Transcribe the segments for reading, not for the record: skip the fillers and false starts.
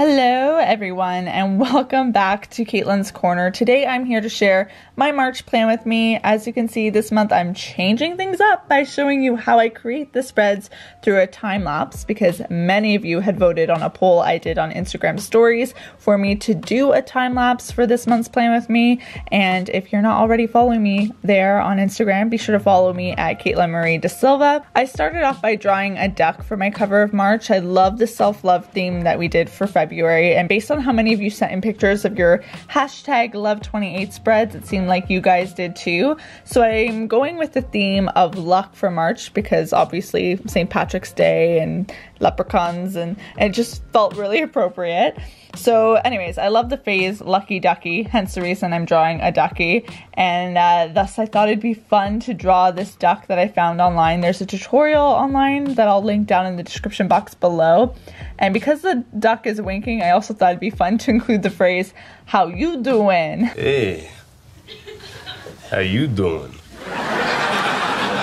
Hello everyone and welcome back to Caitlin's Corner. Today I'm here to share my March plan with me. As you can see, this month I'm changing things up by showing you how I create the spreads through a time lapse, because many of you had voted on a poll I did on Instagram stories for me to do a time lapse for this month's plan with me. And if you're not already following me there on Instagram, be sure to follow me at Caitlin Marie de Silva. I started off by drawing a duck for my cover of March. I love the self-love theme that we did for February, and based on how many of you sent in pictures of your hashtag Love28 spreads, it seemed like you guys did too. So I'm going with the theme of luck for March, because obviously St. Patrick's Day and leprechauns, and it just felt really appropriate. So anyways, I love the phrase lucky ducky, hence the reason I'm drawing a ducky, and thus I thought it'd be fun to draw this duck that I found online. There's a tutorial online that I'll link down in the description box below, and because the duck is winking, I also thought it'd be fun to include the phrase, how you doing? Hey, how you doing?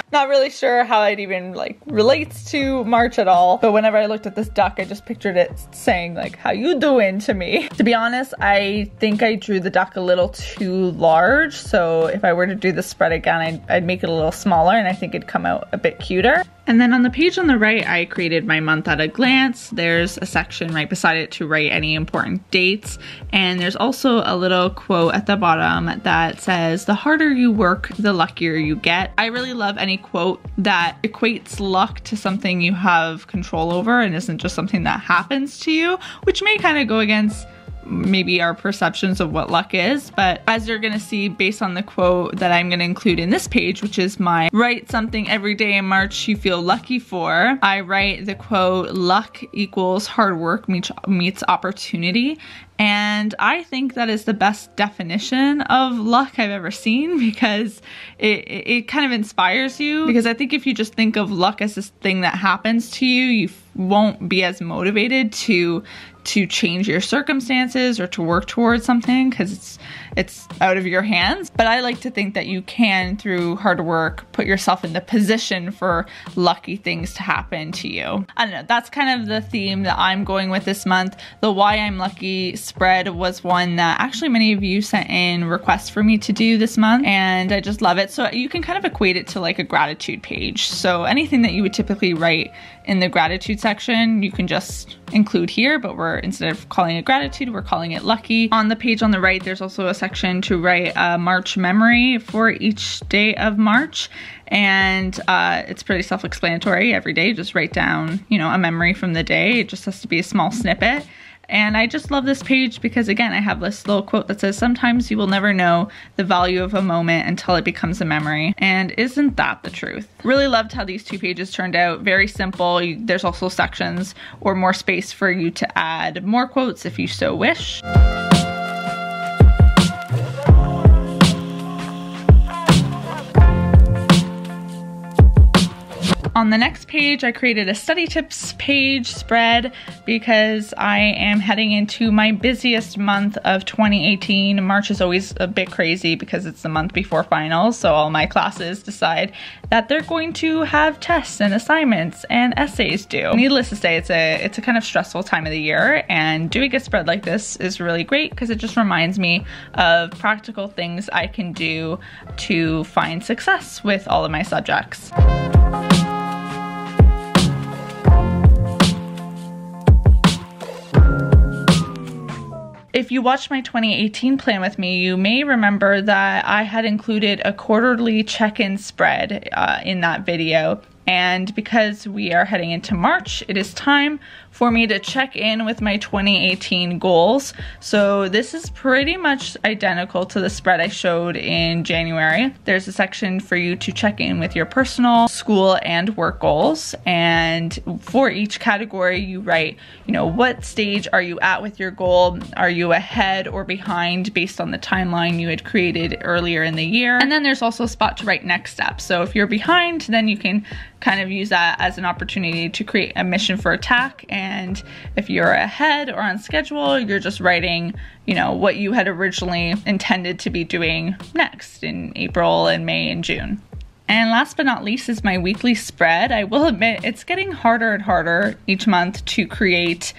Not really sure how it even relates to March at all, but whenever I looked at this duck, I just pictured it saying how you doing to me. To be honest, I think I drew the duck a little too large, so if I were to do the spread again, I'd make it a little smaller, and I think it'd come out a bit cuter. And then on the page on the right, I created my month at a glance. There's a section right beside it to write any important dates. And there's also a little quote at the bottom that says, the harder you work, the luckier you get. I really love any quote that equates luck to something you have control over and isn't just something that happens to you, which may kind of go against maybe our perceptions of what luck is. But as you're gonna see based on the quote that I'm gonna include in this page, which is my write something every day in March you feel lucky for, I write the quote, luck equals hard work meets opportunity. And I think that is the best definition of luck I've ever seen, because it kind of inspires you. Because I think if you just think of luck as this thing that happens to you, you won't be as motivated to change your circumstances or to work towards something, because it's out of your hands. But I like to think that you can, through hard work, put yourself in the position for lucky things to happen to you. I don't know, that's kind of the theme that I'm going with this month. The Why I'm Lucky spread was one that actually many of you sent in requests for me to do this month, and I just love it. So you can kind of equate it to like a gratitude page. So anything that you would typically write in the gratitude section, you can just include here, but instead of calling it gratitude, we're calling it lucky. On the page on the right, there's also a section to write a March memory for each day of March. And it's pretty self-explanatory. Every day, just write down, a memory from the day. It just has to be a small snippet. And I just love this page because, again, I have this little quote that says, sometimes you will never know the value of a moment until it becomes a memory. And isn't that the truth? Really loved how these two pages turned out. Very simple. There's also sections or more space for you to add more quotes if you so wish. On the next page, I created a study tips page spread because I am heading into my busiest month of 2018. March is always a bit crazy because it's the month before finals, so all my classes decide that they're going to have tests and assignments and essays due. Needless to say, it's a kind of stressful time of the year, and doing a spread like this is really great because it just reminds me of practical things I can do to find success with all of my subjects. If you watched my 2018 plan with me, you may remember that I had included a quarterly check-in spread in that video. And because we are heading into March, it is time for me to check in with my 2018 goals. So this is pretty much identical to the spread I showed in January. There's a section for you to check in with your personal, school, and work goals. And for each category, you write, what stage are you at with your goal? Are you ahead or behind based on the timeline you had created earlier in the year? And then there's also a spot to write next steps. So if you're behind, then you can kind of use that as an opportunity to create a mission for attack. And if you're ahead or on schedule, you're just writing, what you had originally intended to be doing next in April and May and June. And last but not least is my weekly spread. I will admit it's getting harder and harder each month to create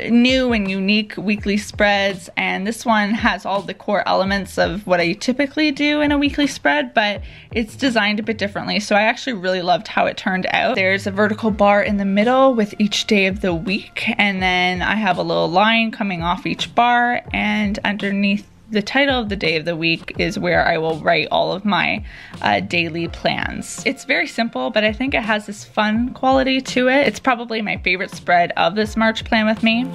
new and unique weekly spreads, and this one has all the core elements of what I typically do in a weekly spread, but it's designed a bit differently, so I actually really loved how it turned out. There's a vertical bar in the middle with each day of the week, and then I have a little line coming off each bar, and underneath the title of the day of the week is where I will write all of my daily plans. It's very simple, but I think it has this fun quality to it. It's probably my favorite spread of this March Plan With Me.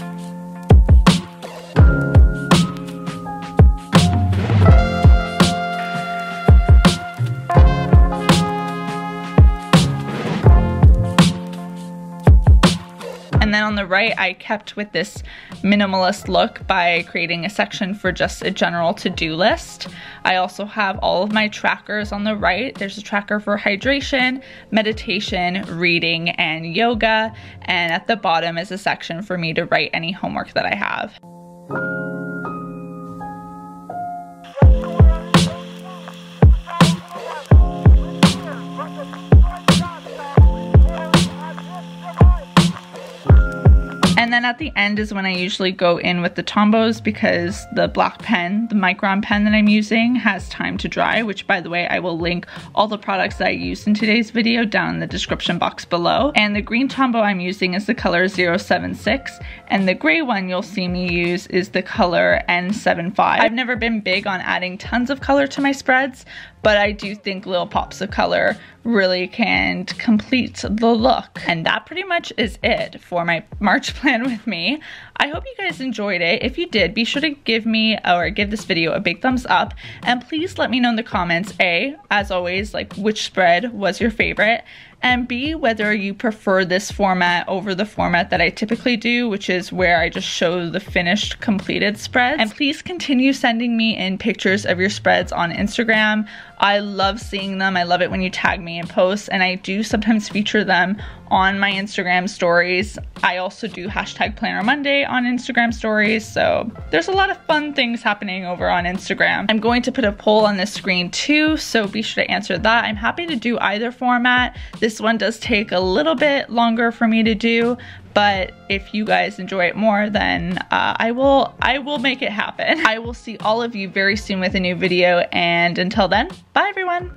And then on the right, I kept with this minimalist look by creating a section for just a general to-do list. I also have all of my trackers on the right. There's a tracker for hydration, meditation, reading, and yoga. And at the bottom is a section for me to write any homework that I have. And then at the end is when I usually go in with the Tombos, because the black pen, the Micron pen that I'm using, has time to dry, which, by the way, I will link all the products that I used in today's video down in the description box below. And the green Tombow I'm using is the color 076, and the gray one you'll see me use is the color N75. I've never been big on adding tons of color to my spreads, but I do think little pops of color really can complete the look. And that pretty much is it for my March Plan With Me. I hope you guys enjoyed it. If you did, be sure to give this video a big thumbs up, and please let me know in the comments, A, as always, like which spread was your favorite, and B, whether you prefer this format over the format that I typically do, which is where I just show the finished completed spreads. And please continue sending me in pictures of your spreads on Instagram. I love seeing them. I love it when you tag me in posts, and I do sometimes feature them on my Instagram stories. I also do #PlannerMonday on Instagram stories, so there's a lot of fun things happening over on Instagram. I'm going to put a poll on this screen too, so be sure to answer that. I'm happy to do either format. This one does take a little bit longer for me to do, but if you guys enjoy it more, then I will make it happen. I will see all of you very soon with a new video, and until then, bye everyone.